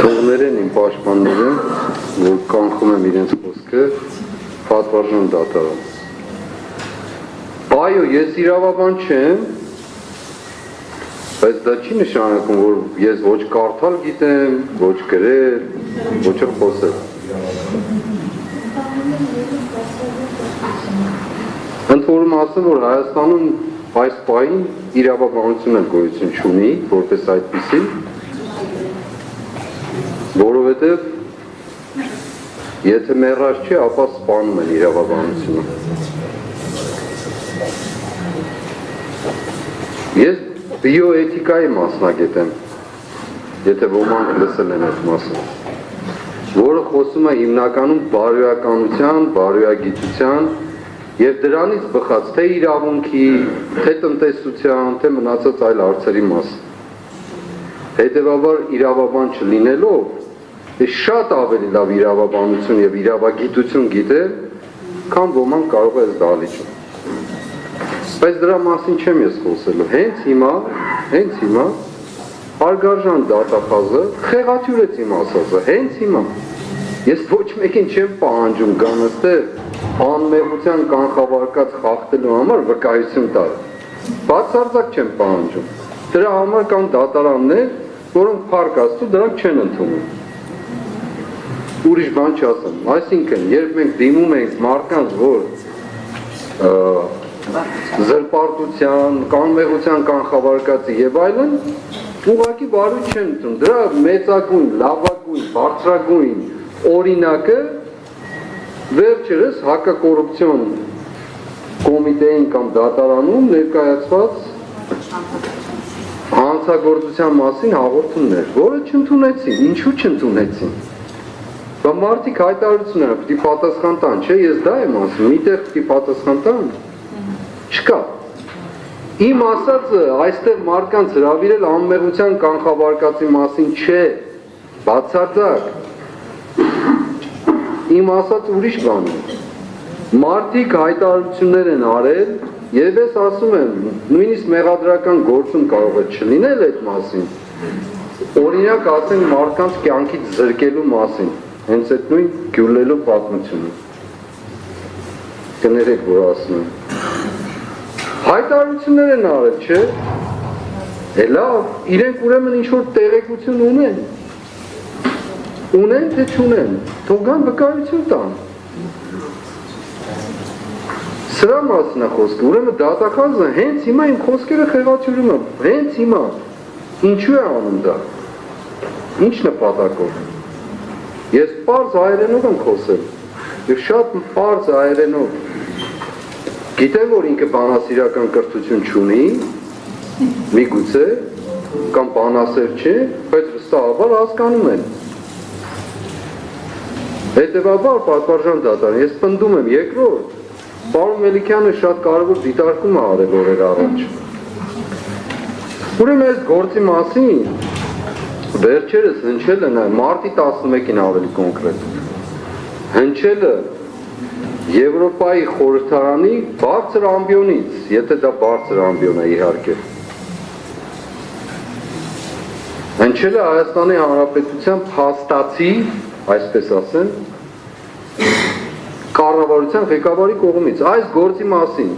Թողներ են իմ պաշտպանները, որ կանխում եմ իրենց խոսքը, պատվարժան դատարան։ Այո, ես իրավաբան չեմ, բայց դա չի նշանակում, որ ես ոչ կարդալ գիտեմ, ոչ գրել, ոչ էլ խոսել։ Ընդ որում ասեմ, որ Հայաստանում այս պահին իրավաբանություն էլ գոյություն չունի, որպես այդպիսի, որովհետև եթե մեռած չի, ապա սպանում են իրավաբանությունը։ Ես բիոէթիկայի մասնագետ եմ, եթե ոմանք լսել են այդ մասը, որը խոսում է հիմնականում բարոյականության, բարոյագիտության և դրանից բխած թե իրավունքի, թե տնտեսության, թե մնացած այլ հարցերի մասը։ Հետևաբար իրավաբան չլինելով, ես շատ ավելի լավ իրավաբանություն և իրավագիտություն գիտեմ, քան ոմանք կարող է դալիճում։ Բայց դրա մասին չեմ ես խոսելու, հենց հիմա, հարգարժան դատախազը խեղաթյուրեց իմ ասածը, հենց հիմա։ Ես ոչ մեկին չեմ պահանջում գանստեղ անմեղության կանխավարկած խախտելու համար վկայություն տալ։ Բացարձակ չեմ պահանջում։ Դրա համար կան դատարաններ, որոնք փառք Աստծո դրանք չեն ընդունում։ Ուրիշ բան չասեմ, այսինքն, երբ մենք դիմում ենք մարդկանց, որ զրպարտության, կանմեղության կանխավարկածի եւ այլն, ուղղակի բարույթ չեն ընդունում։ Դրա մեծագույն, լավագույն, բարձրագույն օրինակը վերջերս հակակոռուպցիոն կոմիտեին կամ դատարանում ներկայացված հանցագործության մասին հաղորդումներ, որը չընդունեցին, ինչու չընդունեցին։ Բա մարդիկ հայտարարությունները պիտի պատասխան տան, չէ, ես դա եմ ասում, միտեղ պիտի պատասխան տան, չկա։ Իմ ասածը այստեղ մարդկանց հրավիրել անմեղության կանխավարկածի մասին չէ, բացարձակ։ Իմ ասած ուրիշ բան է։ Մարդիկ հայտարարություններ են արել, եւ ես ասում եմ, նույնիսկ մեղադրական գործում կարող է չլինել այդ մասին։ Օրինակ ասենք մարդկանց կյանքից զրկելու մասին, հենց այդ նույն գյուլելու պատմությունը։ Կներեք, որ ասում եմ։ Հայտարարություններ են արել, չէ՞։ Լավ, իրենք ուրեմն ինչ-որ տեղեկություն ունեն։ Ունեն, թե չունեն, թող գան վկայություն տան։ Սրա մասն է խոսքը, ուրեմն դատախազը հենց հիմա իմ խոսքերը խեղաթյուրում է, հենց հիմա։ Ինչու է անում դա։ Ինչ նպատակով։ Ես պարզ հայերենով եմ խոսել, եւ շատ պարզ հայերենով։ Գիտեմ, որ ինքը բանասիրական կրթություն չունի, միգուցե, կամ բանասեր չէ, բայց վստահաբար հասկանում են։ Հետևաբար պատվարժան դատարան, ես պնդում եմ երկրորդ, պարոն Մելիքյանը շատ կարևոր դիտարկում է արել օրեր առաջ։ Ուրեմն այս գործի մասին վերջերս հնչել է մարտի 11-ին ավելի կոնկրետ։ Հնչել է Եվրոպայի խորհրդարանի բարձր ամբիոնից, եթե դա բարձր ամբիոն է իհարկե։ Հնչել է Հայաստանի Հանրապետության փաստացի, այսպես ասեմ, կառավարության ղեկավարի կողմից այս գործի մասին,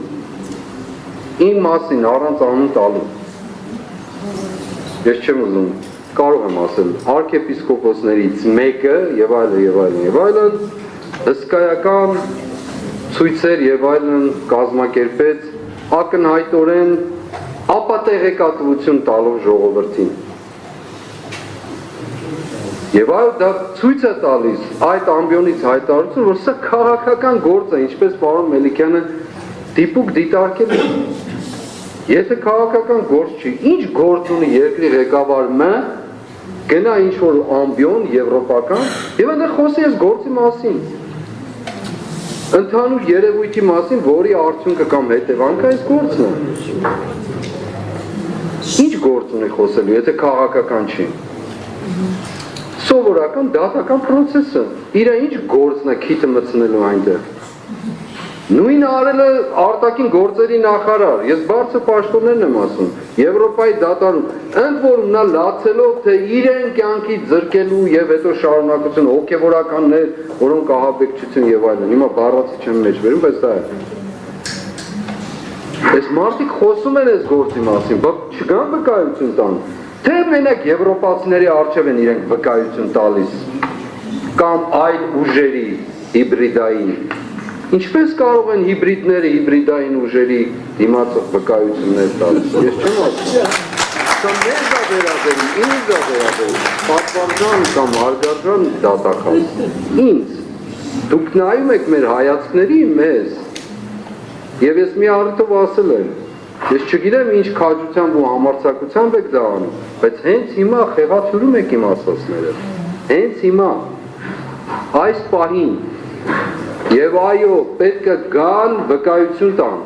իմ մասին առանց անուն տալու։ Ես չեմ ուզում, կարող եմ ասել, արքեպիսկոպոսներից մեկը եւ այլն, հսկայական ցույցեր եւ այլն կազմակերպեց ակնհայտորեն ապատեղեկատվություն տալով ժողովրդին։ Եվ այլ դա ցույց է տալիս այդ ամբիոնից հայտարարություն, որ սա քաղաքական գործ է, ինչպես պարոն Մելիքյանը դիպուկ դիտարկել է։ Եթե քաղաքական գործ չի, ինչ գործ ունի երկրի ղեկավարը, գնա ինչ-որ ամբիոն եվրոպական եւ այնտեղ խոսի այս գործի մասին։ Ընդհանուր երևույթի մասին, որի արդյունքը կամ հետևանքը այս գործն է։ Ինչ գործ ունի խոսելու, եթե քաղաքական չի։ Սովորական դատական պրոցեսը, իր ինչ գործն է քիթը մտցնելու այնտեղ։ Նույն արել է արտաքին գործերի նախարար, ես բարձր պաշտոններն եմ ասում, Եվրոպայի դատարանում, ընդ որում նա լացելով, թե իրեն կյանքի ձրկելու եւ հետո շարունակություն հոգեվորականներ, որոնք ահաբեկչություն եւ այլն, հիմա բառացի չեմ մեջ վերում, բայց դա է։ Այս մարդիկ խոսում են այս գործի մասին, բայց չկան վկայություն տան, թե մենակ եվրոպացիների առջև են իրենք վկայություն տալիս, կամ այլ ուժերի հիբրիդային։ Ինչպես կարող են հիբրիդները հիբրիդային ուժերի դիմացող վկայություններ տալիս, ես չեմ ասում։ Կամ մեզ դա վերաբերում, ինձ դա վերաբերում, պատվարժան կամ հարգարժան դատախազ, ինձ, դուք նայում եք մեր հայացքների մեզ, և ես մի առիթով ասել եմ, ես չգիտեմ ինչ քաջությամբ ու համարձակությամբ եք դա անում, բայց հենց հիմա խեղաթյուրում եք իմ ասածները, հենց հիմա, այս պահին, և այո, պետք է գան վկայություն տան,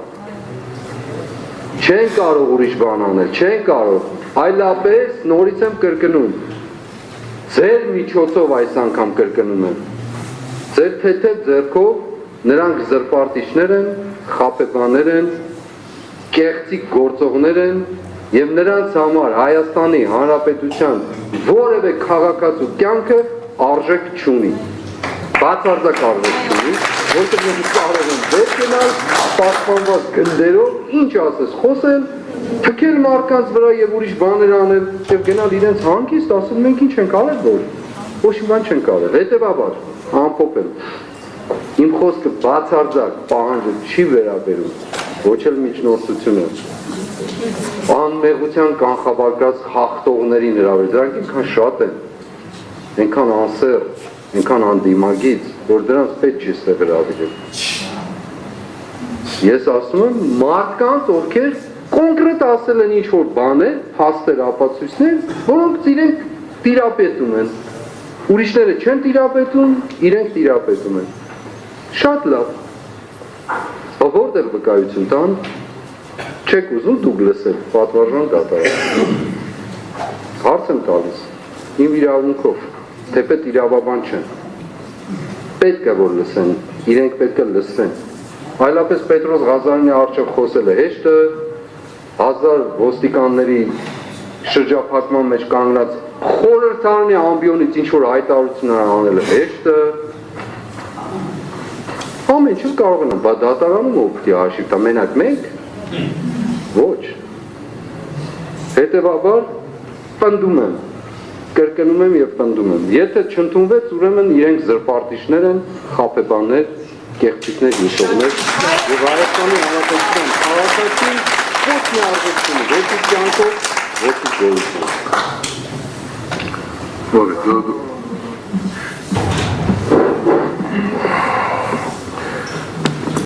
չեն կարող ուրիշ բան անել, չեն կարող, այլապես նորից եմ կրկնում, ձեր միջոցով այս անգամ կրկնում եմ, ձեր թեթև ձեռքով նրանք զրպարտիչներ են, խաբեբաներ են, կեղծիկ գործողներ են և նրանց համար Հայաստանի Հանրապետության որևէ քաղաքացու կյանքը արժեք չունի, բացարձակ արժեք չունի, որտեղ մենք կարող են վեր գնալ, պաշտպանված գնդերով, ինչ ասես խոսել, թքել մարդկանց վրա և ուրիշ բաներ անել և գնալ իրենց հանգիստ, ասել մենք ինչ ենք արել, որ ոչ մի բան չենք արել, հետևաբար, ամփոփել, իմ խոսքը բացարձակ պահանջը չի վերաբերում, ոչ էլ միջնորդությունը, անմեղության կանխաբարկած խախտողներին հրավեր, դրանք ինքան շատ են, այնքան անսեր, այնքան անդիմագից, որ դրանց պետք չի ստեղ հրավիրել։ Ես ասում եմ մարդկանց, ովքեր կոնկրետ ասել են ինչ-որ բաներ, փաստեր, ապացույցներ, որոնք իրենք տիրապետում են, ուրիշները չեն տիրապետում, իրենք տիրապետում են։ Շատ լավ, որտեղ վկայություն տան, չեք ուզում դուք լսել, պատվարժան դատարան։ Հարց եմ տալիս, իմ իրավունքով, թեպետ իրավաբան չեն, պետք է որ լսեն, իրենք պետք է լսեն, այլապես Պետրոս Ղազարյանի առջև խոսել է հեշտը, 1000 ոստիկանների շրջափակման մեջ կանգնած խորհրդարանի ամբիոնից ինչ-որ հայտարարություն անել է հեշտը, ամեն ինչ կարող են, բա դատարանում ով պիտի հաշիվ տա, մենակ մենք, ոչ, հետևաբար պնդում եմ, կրկնում եմ և պնդում եմ, եթե չընդունվեց, ուրեմն իրենք զրպարտիչներ են, խաբեբաներ, կեղծիկներ, հիշողներ և Հայաստանի Հանրապետության քաղաքացին ոչ մի արժեքություն, ոչ մի կյանքով, ոչ մի գոյություն։